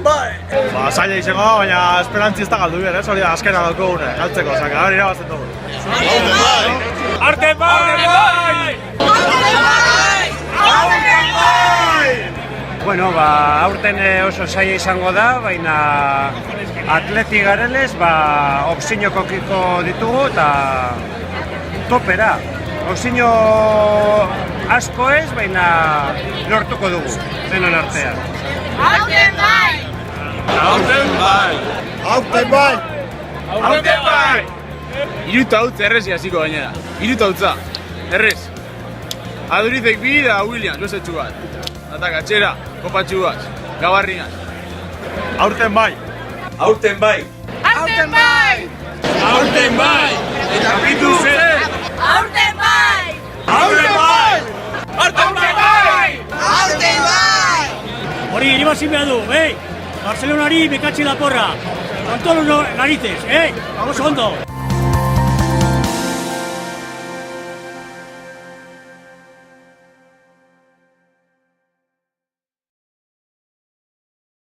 bai! Ba, zaila izango da, baina esperantzi ez da galdu behar, hori da azkena dauko gure, galtzeko, osaka, hori irabazten dugu. Aurten bai! Aurten bai! Aurten bai! Bueno, ba, aurten oso zaila izango da, baina atleti garelez, ba, oxino kokiko ditugu eta topera. Oxino asko ez, baina lortuko dugu, denon artean. Aurten bai! Aurten bai! Aurten bai! Aurten bai! Iruta hautza errezi hasiko gainera. Iruta hautza. Errez. Adurizek bi da Williams, bezetxu bat. Eta gatxera, kopatxu bat. Gabarrian. Aurten bai! Aurten bai! Aurten bai! Aurten bai! Eta bitu zen! Aurten bai! Aurten bai! Aurten bai! Aurten bai! Hori iribazin behar du, Barcelonari bekatzi da porra. Con todos los narices, vamos ondo.